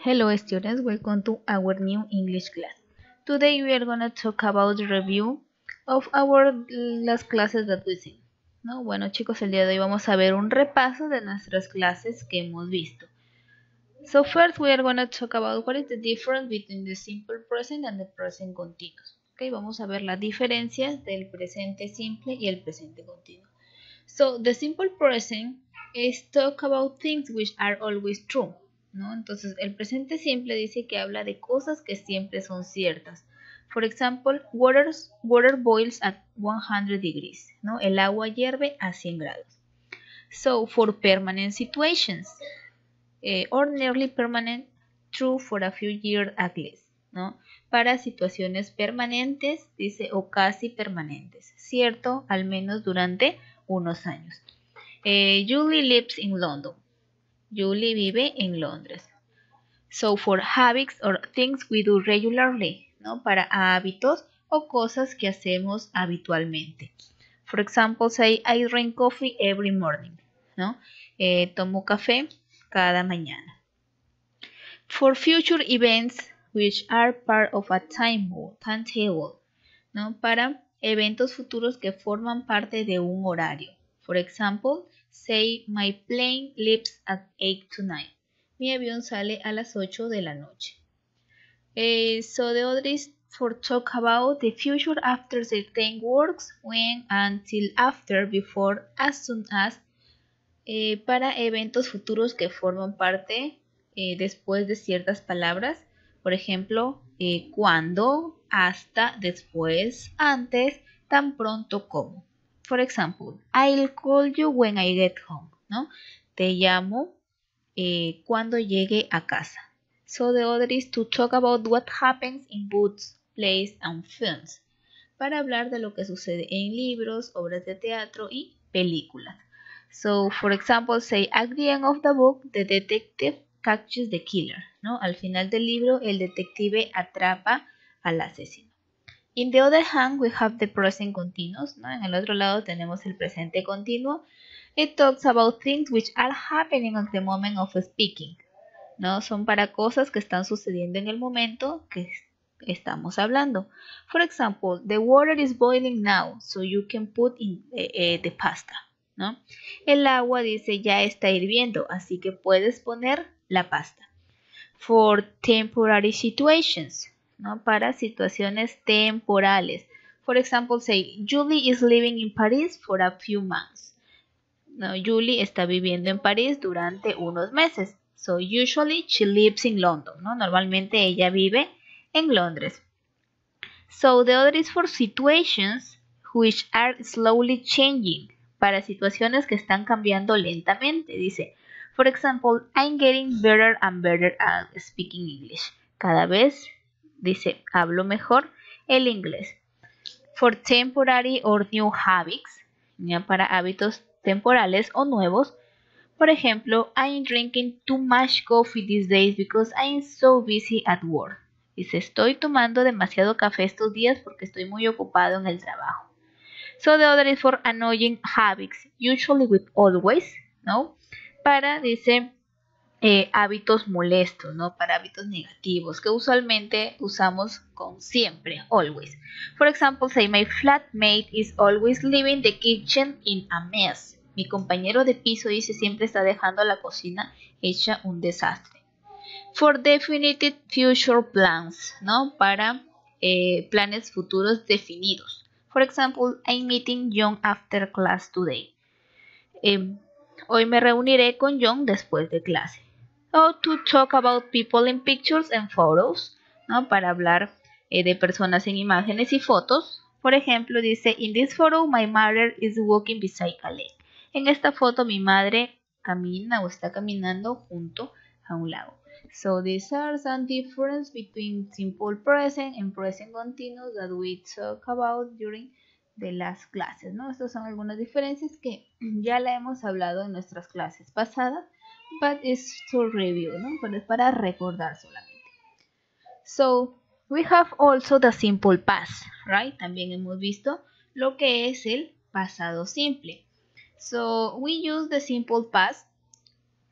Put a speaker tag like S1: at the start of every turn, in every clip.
S1: Hello students, welcome to our new English class. Today we are going to talk about the review of our last classes that we seen. ¿No? Bueno chicos, el día de hoy vamos a ver un repaso de nuestras clases que hemos visto. So first we are going to talk about what is the difference between the simple present and the present continuous. Okay, vamos a ver las diferencias del presente simple y el presente continuo. So the simple present is talk about things which are always true. ¿No? Entonces, el presente simple dice que habla de cosas que siempre son ciertas. For example, water boils at 100 degrees. ¿No? El agua hierve a 100 grados. So, for permanent situations, or nearly permanent, true for a few years at least. ¿No? Para situaciones permanentes, dice, o casi permanentes. Cierto, al menos durante unos años. Julie lives in London. Julie vive en Londres. So for habits or things we do regularly, ¿no? Para hábitos o cosas que hacemos habitualmente. For example, say I drink coffee every morning, ¿no? Tomo café cada mañana. For future events which are part of a timetable, ¿no? Para eventos futuros que forman parte de un horario. For example, say my plane leaves at 8 tonight. Mi avión sale a las 8 de la noche. So the other is for talk about the future after certain works, when, until, after, before, as soon as, para eventos futuros que forman parte después de ciertas palabras. Por ejemplo, cuando, hasta, después, antes, tan pronto como. For example, I'll call you when I get home, ¿no? Te llamo cuando llegue a casa. So the other is to talk about what happens in books, plays and films. Para hablar de lo que sucede en libros, obras de teatro y películas. So, for example, say at the end of the book, the detective catches the killer, ¿no? Al final del libro, el detective atrapa al asesino. In the other hand, we have the present continuous, ¿no? En el otro lado tenemos el presente continuo. It talks about things which are happening at the moment of speaking, ¿no? Son para cosas que están sucediendo en el momento que estamos hablando. For example, the water is boiling now, so you can put in the pasta, ¿no? El agua dice ya está hirviendo, así que puedes poner la pasta. For temporary situations, ¿no? Para situaciones temporales. For example, say, Julie is living in Paris for a few months. No, Julie está viviendo en París durante unos meses. So, usually she lives in London, ¿no? Normalmente ella vive en Londres. So, the other is for situations which are slowly changing. Para situaciones que están cambiando lentamente. Dice, for example, I'm getting better and better at speaking English. Cada vez, dice, hablo mejor el inglés. For temporary or new habits, ¿ya? Para hábitos temporales o nuevos. Por ejemplo, I'm drinking too much coffee these days because I'm so busy at work. Dice, estoy tomando demasiado café estos días porque estoy muy ocupado en el trabajo. So the other is for annoying habits, usually with always, ¿no? Para, dice, hábitos molestos, ¿no? Para hábitos negativos, que usualmente usamos con siempre, always. For example, say, my flatmate is always leaving the kitchen in a mess. Mi compañero de piso, dice, siempre está dejando la cocina hecha un desastre. For definite future plans, ¿no? Para planes futuros definidos. For example, I'm meeting John after class today. Hoy me reuniré con John después de clase. O to talk about people in pictures and photos, ¿no? Para hablar de personas en imágenes y fotos. Por ejemplo, dice, in this photo my mother is walking beside a lake. En esta foto mi madre camina o está caminando junto a un lago. So these are some differences between simple present and present continuous that we talk about during the last classes, ¿no? Estas son algunas diferencias que ya la hemos hablado en nuestras clases pasadas, but it's to review, ¿no? Pero es para recordar solamente. So, we have also the simple past, right? También hemos visto lo que es el pasado simple. So, we use the simple past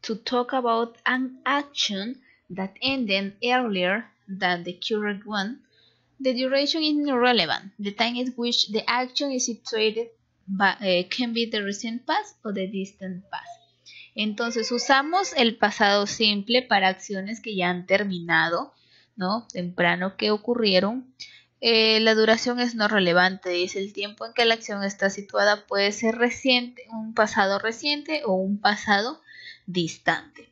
S1: to talk about an action that ended earlier than the current one, the duration is irrelevant. The time at which the action is situated can be the recent past o the distant past. Entonces usamos el pasado simple para acciones que ya han terminado, ¿no? Temprano que ocurrieron. La duración es no relevante, es el tiempo en que la acción está situada, puede ser reciente, un pasado reciente o un pasado distante.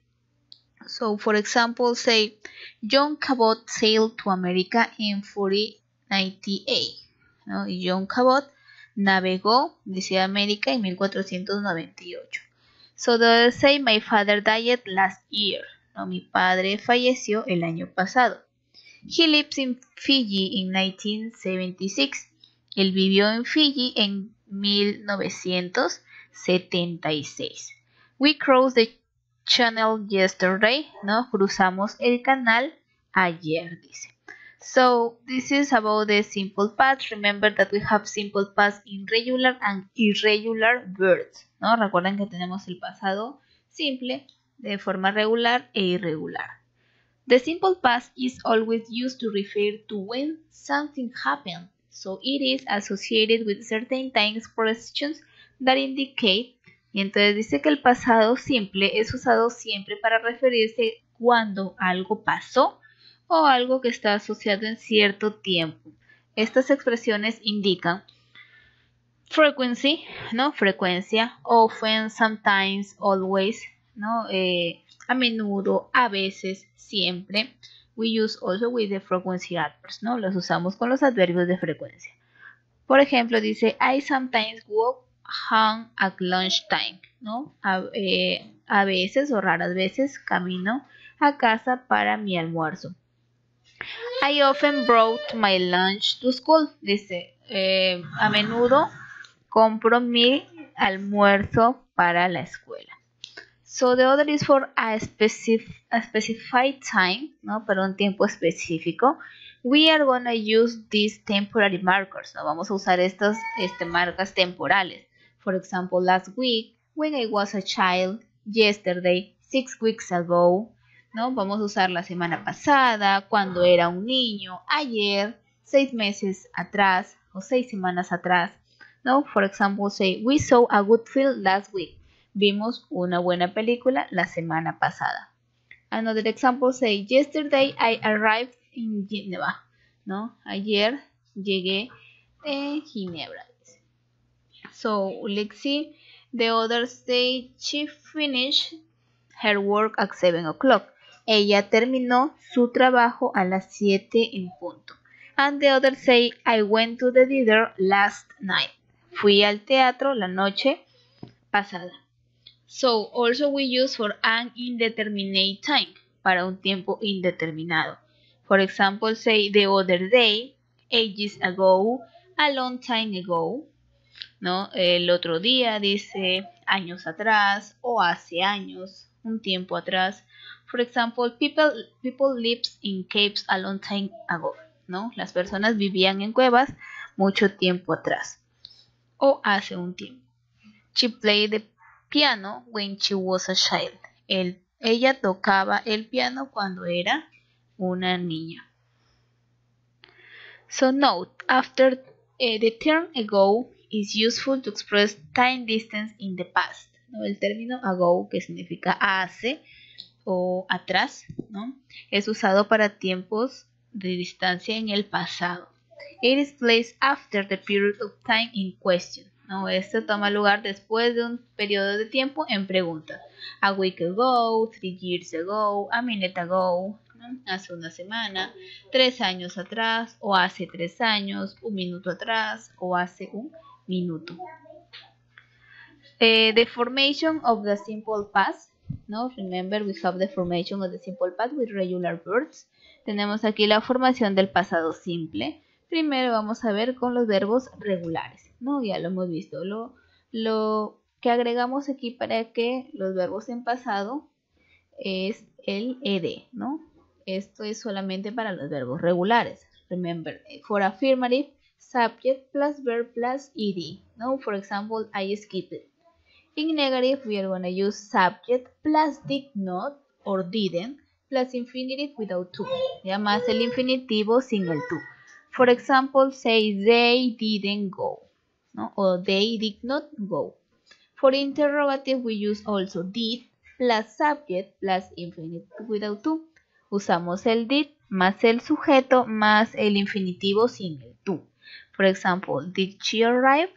S1: So, for example, say, John Cabot sailed to America in 1498. ¿No? Y John Cabot navegó, dice América, en 1498. So, they say, my father died last year. ¿No? Mi padre falleció el año pasado. He lives in Fiji in 1976. Él vivió en Fiji en 1976. We crossed the channel yesterday, ¿no? Cruzamos el canal ayer, dice. So, this is about the simple past. Remember that we have simple past in regular and irregular verbs, ¿no? Recuerden que tenemos el pasado simple de forma regular e irregular. The simple past is always used to refer to when something happened, so it is associated with certain time expressions that indicate. Y entonces dice que el pasado simple es usado siempre para referirse cuando algo pasó o algo que está asociado en cierto tiempo. Estas expresiones indican frequency, ¿no? Frecuencia, often, sometimes, always, ¿no? A menudo, a veces, siempre. We use also with the frequency adverbs, ¿no? Los usamos con los adverbios de frecuencia. Por ejemplo, dice I sometimes walk home at lunchtime, ¿no? A veces o raras veces camino a casa para mi almuerzo. I often brought my lunch to school. Dice, a menudo compro mi almuerzo para la escuela. So the other is for a specified time, ¿no? Para un tiempo específico. We are gonna use these temporary markers, ¿no? Vamos a usar estas marcas temporales. For example, last week, when I was a child, yesterday, 6 weeks ago, ¿no? Vamos a usar la semana pasada, cuando era un niño, ayer, 6 meses atrás o 6 semanas atrás, ¿no? For example, say, we saw a good film last week. Vimos una buena película la semana pasada. Another example, say, yesterday I arrived in Geneva, ¿no? Ayer llegué en Ginebra. So, let's see. The others say she finished her work at 7 o'clock. Ella terminó su trabajo a las 7 en punto. And the others say, I went to the theater last night. Fui al teatro la noche pasada. So, also we use for an indeterminate time, para un tiempo indeterminado. For example, say the other day, ages ago, a long time ago, ¿no? El otro día dice años atrás o hace años, un tiempo atrás. For example, people lived in caves a long time ago, ¿no? Las personas vivían en cuevas mucho tiempo atrás o hace un tiempo. She played the piano when she was a child. Ella tocaba el piano cuando era una niña. So note, after the term ago is useful to express time distance in the past. ¿No? El término ago, que significa hace o atrás, ¿no? Es usado para tiempos de distancia en el pasado. It is placed after the period of time in question. ¿No? Esto toma lugar después de un periodo de tiempo en pregunta. A week ago, 3 years ago, a minute ago, ¿no? Hace una semana, 3 años atrás, o hace 3 años, un minuto atrás, o hace un minuto. The formation of the simple past, ¿no? Remember, we have the formation of the simple past with regular verbs. Tenemos aquí la formación del pasado simple. Primero vamos a ver con los verbos regulares, ¿no? Ya lo hemos visto. Lo que agregamos aquí para que los verbos en pasado es el ed, ¿no? Esto es solamente para los verbos regulares. Remember, for affirmative, subject plus verb plus ed, ¿no? For example, I skipped it. In negative, we are going to use subject plus did not or didn't plus infinitive without to, ya más el infinitivo sin el to. For example, say they didn't go, ¿no? O they did not go. For interrogative, we use also did plus subject plus infinitive without to. Usamos el did más el sujeto más el infinitivo sin el to. For example, did she arrive?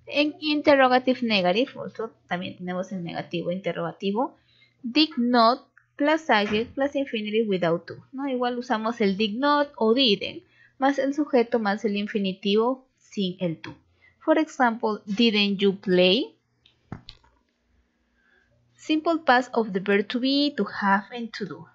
S1: En interrogative negative, also también tenemos el negativo interrogativo. Did not plus subject plus infinitive without to, ¿no? Igual usamos el did not o didn't más el sujeto más el infinitivo sin el to. For example, didn't you play? Simple past of the verb to be, to have and to do.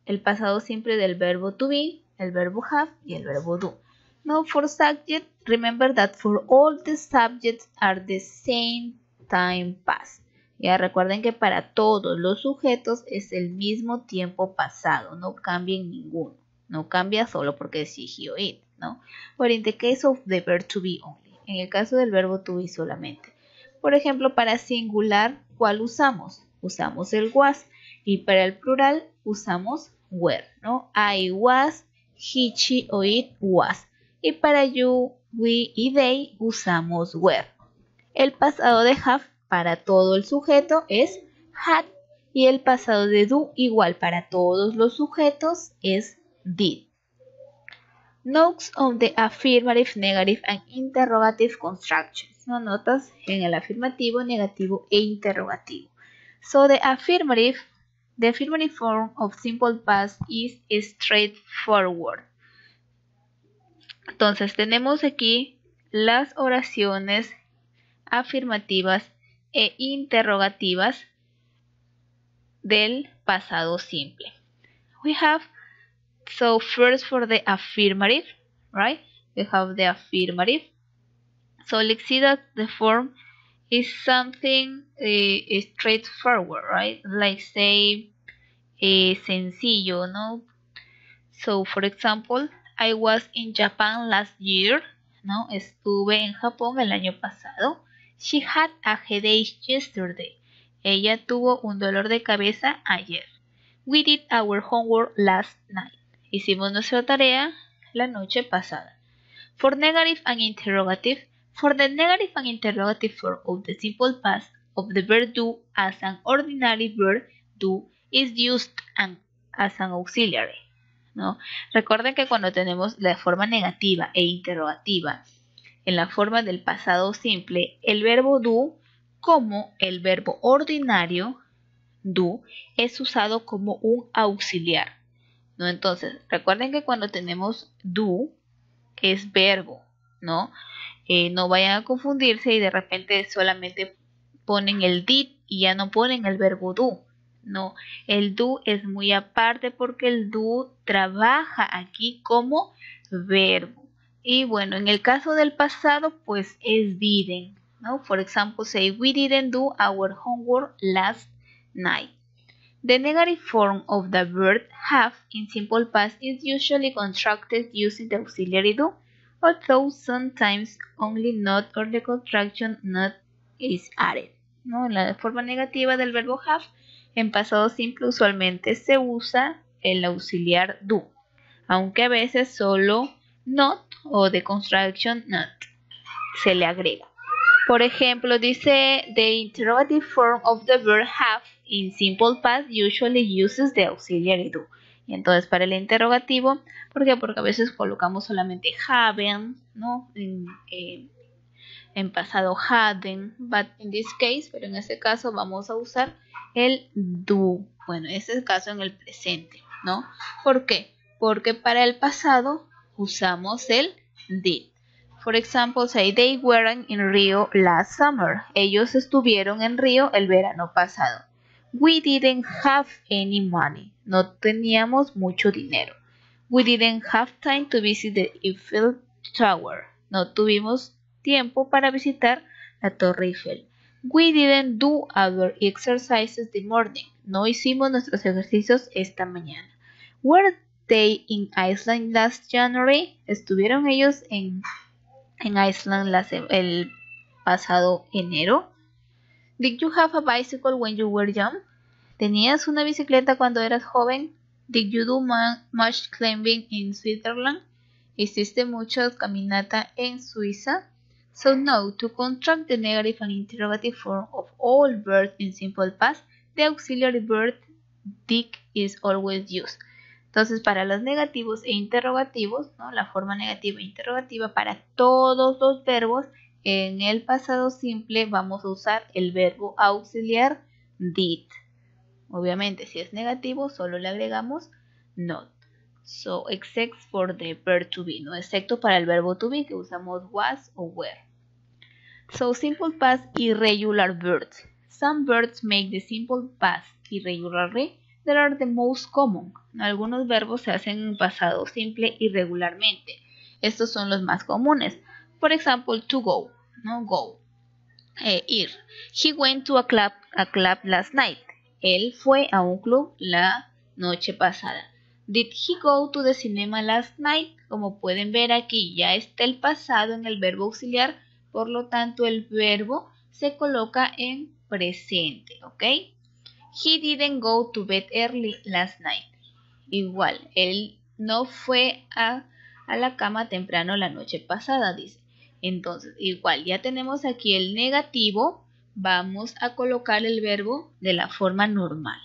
S1: El pasado simple del verbo to be, el verbo have y el verbo do. Now for subject, remember that for all the subjects are the same time past. Ya recuerden que para todos los sujetos es el mismo tiempo pasado, no cambia en ninguno. No cambia solo porque es he o it, ¿no? But in the case of the verb to be only. En el caso del verbo to be solamente. Por ejemplo, para singular, ¿cuál usamos? Usamos el was. Y para el plural, usamos were, ¿no? I was, he, she o it was. Y para you, we y they usamos were. El pasado de have para todo el sujeto es had. Y el pasado de do igual para todos los sujetos es did. Notes on the affirmative, negative and interrogative constructions. ¿No? Notas en el afirmativo, negativo e interrogativo. So the affirmative form of simple past is straightforward. Entonces tenemos aquí las oraciones afirmativas e interrogativas del pasado simple. We have, so first for the affirmative, right? We have the affirmative. So let's see that the form is something straightforward, right? Like say sencillo, no? So for example, I was in Japan last year, ¿no? Estuve en Japón el año pasado. She had a headache yesterday. Ella tuvo un dolor de cabeza ayer. We did our homework last night. Hicimos nuestra tarea la noche pasada. For negative and interrogative, for the negative and interrogative form of the simple past of the verb do as an ordinary verb do is used as an auxiliary, ¿no? Recuerden que cuando tenemos la forma negativa e interrogativa en la forma del pasado simple, el verbo do como el verbo ordinario do es usado como un auxiliar, ¿no? Entonces, recuerden que cuando tenemos do es verbo, ¿no? No vayan a confundirse y de repente solamente ponen el did y ya no ponen el verbo do. No, el do es muy aparte porque el do trabaja aquí como verbo. Y bueno, en el caso del pasado, pues es didn't, ¿no? For example, say, we didn't do our homework last night. The negative form of the verb have in simple past is usually constructed using the auxiliary do, although sometimes only not or the contraction not is added, ¿no? En la forma negativa del verbo have, en pasado simple usualmente se usa el auxiliar do, aunque a veces solo not o the construction not se le agrega. Por ejemplo, dice the interrogative form of the verb have in simple past usually uses the auxiliary do. Y entonces para el interrogativo, ¿por qué? Porque a veces colocamos solamente haven't, ¿no? En pasado hadn't, but in this case, pero en este caso vamos a usar el do. Bueno, ese es el caso en el presente, ¿no? ¿Por qué? Porque para el pasado usamos el did. For example, say they weren't in Rio last summer. Ellos estuvieron en Río el verano pasado. We didn't have any money. No teníamos mucho dinero. We didn't have time to visit the Eiffel Tower. No tuvimos tiempo para visitar la Torre Eiffel. We didn't do our exercises this morning. No hicimos nuestros ejercicios esta mañana. Were they in Iceland last January? ¿Estuvieron ellos en Iceland el pasado enero? Did you have a bicycle when you were young? ¿Tenías una bicicleta cuando eras joven? Did you do much climbing in Switzerland? ¿Hiciste mucha caminata en Suiza? So no, to contract the negative and interrogative form of all verbs in simple past, the auxiliary verb did is always used. Entonces, para los negativos e interrogativos, ¿no? La forma negativa e interrogativa, para todos los verbos, en el pasado simple vamos a usar el verbo auxiliar did. Obviamente, si es negativo, solo le agregamos not. So, except for the verb to be, ¿no? Excepto para el verbo to be, que usamos was o were. So, simple past irregular verbs. Some verbs make the simple past irregularly. There are the most common. Algunos verbos se hacen en pasado simple irregularmente. Estos son los más comunes. Por ejemplo, to go, ¿no? Go. Ir. He went to a club last night. Él fue a un club la noche pasada. Did he go to the cinema last night? Como pueden ver aquí, ya está el pasado en el verbo auxiliar, por lo tanto el verbo se coloca en presente, ¿ok? He didn't go to bed early last night. Igual, él no fue a la cama temprano la noche pasada, dice. Entonces, igual, ya tenemos aquí el negativo, vamos a colocar el verbo de la forma normal.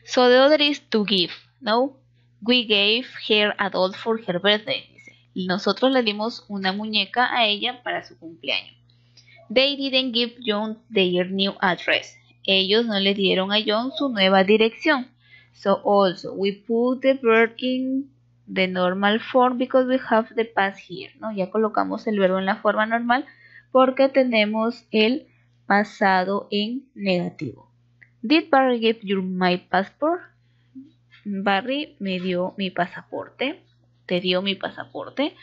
S1: So the other is to give, ¿no? We gave her a doll for her birthday, dice. Nosotros le dimos una muñeca a ella para su cumpleaños. They didn't give John their new address. Ellos no le dieron a John su nueva dirección. So also, we put the verb in the normal form because we have the past here, ¿no? Ya colocamos el verbo en la forma normal porque tenemos el pasado en negativo. Did Barry give you my passport? Barry me dio mi pasaporte. Te dio mi pasaporte,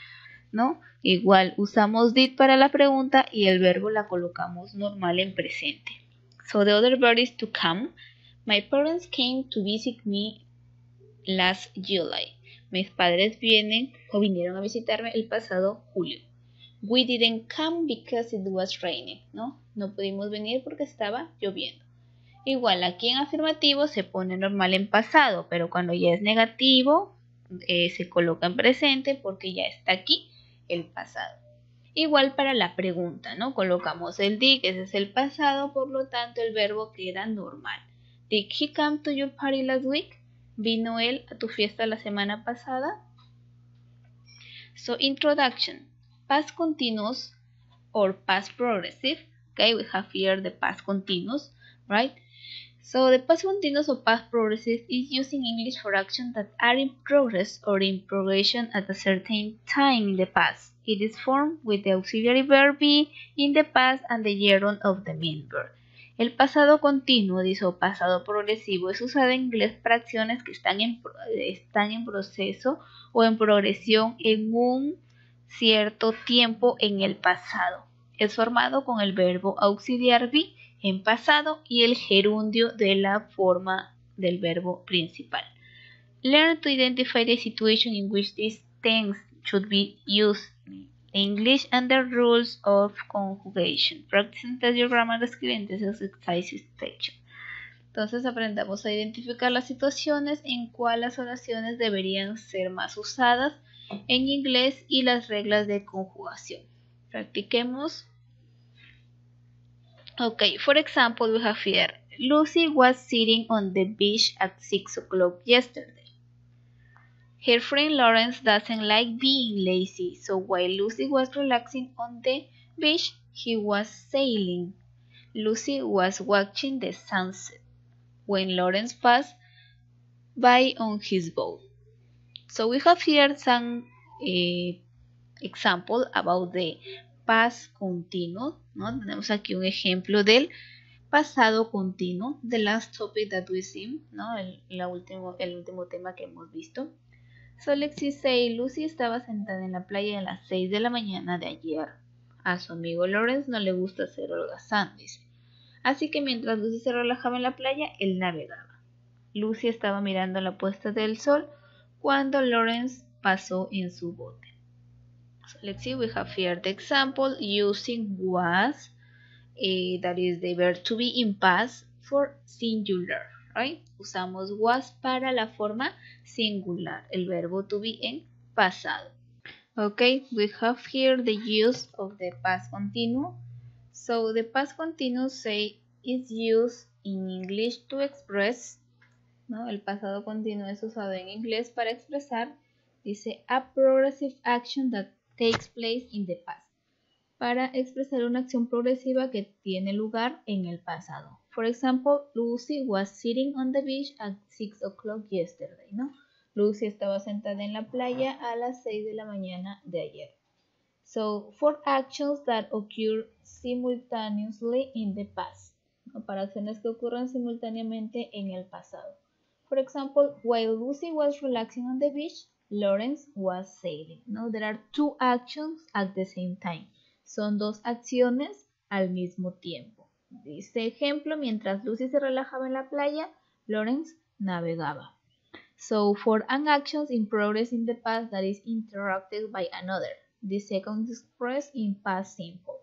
S1: ¿no? Igual usamos did para la pregunta y el verbo la colocamos normal en presente. So the other verb is to come. My parents came to visit me last July. Mis padres vinieron a visitarme el pasado julio. We didn't come because it was raining, ¿no? No pudimos venir porque estaba lloviendo. Igual, aquí en afirmativo se pone normal en pasado, pero cuando ya es negativo se coloca en presente porque ya está aquí el pasado. Igual para la pregunta, ¿no? Colocamos el did, ese es el pasado, por lo tanto el verbo queda normal. Did he come to your party last week? ¿Vino él a tu fiesta la semana pasada? So, introduction. Past continuous or past progressive. Okay, we have here the past continuous, right? So, the past continuous or past progressive is used in English for actions that are in progress or in progression at a certain time in the past. It is formed with the auxiliary verb be in the past and the gerund of the main verb. El pasado continuo, dice, o pasado progresivo, es usado en inglés para acciones que están en proceso o en progresión en un cierto tiempo en el pasado. Es formado con el verbo auxiliar be en pasado y el gerundio de la forma del verbo principal. Learn to identify the situation in which these things should be used in English and the rules of conjugation. Practice and test your grammar escribiendo esos exercises section. Entonces aprendamos a identificar las situaciones en cuales las oraciones deberían ser más usadas en inglés y las reglas de conjugación. Practiquemos. Okay, for example, we have here, Lucy was sitting on the beach at 6 o'clock yesterday. Her friend Lawrence doesn't like being lazy, so while Lucy was relaxing on the beach, he was sailing. Lucy was watching the sunset when Lawrence passed by on his boat. So we have here some example about the past continuo, ¿no? Tenemos aquí un ejemplo del pasado continuo, the last topic that we see, ¿no? El último tema que hemos visto. So Lexi say, Lucy estaba sentada en la playa a las 6 de la mañana de ayer. A su amigo Lawrence no le gusta ser holgazán, dice. Así que mientras Lucy se relajaba en la playa, él navegaba. Lucy estaba mirando la puesta del sol cuando Lawrence pasó en su bote. So let's see, we have here the example using was, that is the verb to be in past for singular, right? Usamos was para la forma singular, el verbo to be en pasado. Okay, we have here the use of the past continuous. So the past continuous say is used in English to express, ¿no? El pasado continuo es usado en inglés para expresar, dice, a progressive action that takes place in the past. Para expresar una acción progresiva que tiene lugar en el pasado. For example, Lucy was sitting on the beach at 6 o'clock yesterday, ¿no? Lucy estaba sentada en la playa a las 6 de la mañana de ayer. So, for actions that occur simultaneously in the past, ¿no? Para acciones que ocurran simultáneamente en el pasado. For example, while Lucy was relaxing on the beach, Lawrence was sailing, ¿no? There are two actions at the same time. Son dos acciones al mismo tiempo. Dice ejemplo, mientras Lucy se relajaba en la playa, Lawrence navegaba. So, for an action in progress in the past that is interrupted by another. The second is expressed in past simple.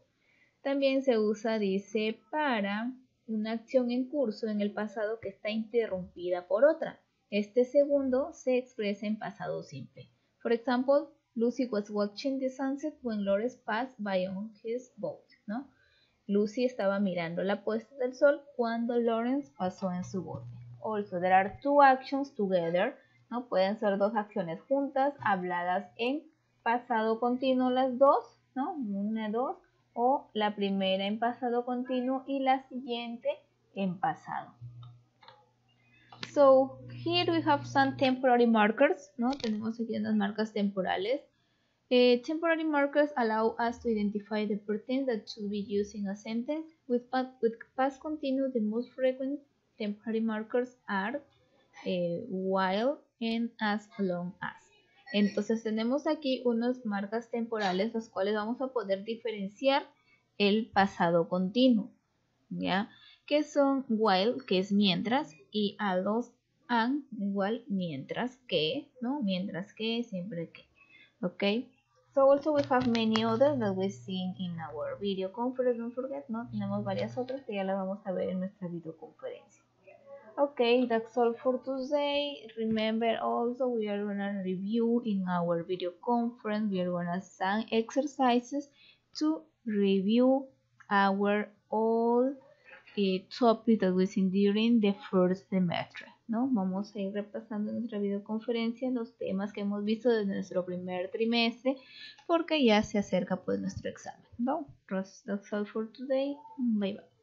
S1: También se usa, dice, para una acción en curso en el pasado que está interrumpida por otra. Este segundo se expresa en pasado simple. For example, Lucy was watching the sunset when Lawrence passed by on his boat, ¿no? Lucy estaba mirando la puesta del sol cuando Lawrence pasó en su bote. Also, there are two actions together, ¿no? Pueden ser dos acciones juntas, habladas en pasado continuo las dos, ¿no? Una, dos, o la primera en pasado continuo y la siguiente en pasado. So, here we have some temporary markers, ¿no? Tenemos aquí unas marcas temporales. Temporary markers allow us to identify the pertinence that should be used in a sentence. With past continuous, the most frequent temporary markers are while and as long as. Entonces tenemos aquí unas marcas temporales las cuales vamos a poder diferenciar el pasado continuo, ¿ya? Que son while, que es mientras, y as and, igual mientras que, ¿no? Mientras que, siempre que, ¿ok? So also we have many others that we've seen in our video conference, don't forget, ¿no? Tenemos varias otras que ya las vamos a ver en nuestra videoconferencia. Okay, that's all for today. Remember also we are gonna review in our video conference, we are gonna assign exercises to review our all topics that we've seen during the first semester, ¿no? Vamos a ir repasando en nuestra videoconferencia los temas que hemos visto desde nuestro primer trimestre porque ya se acerca pues nuestro examen, ¿no? That's all for today. Bye bye.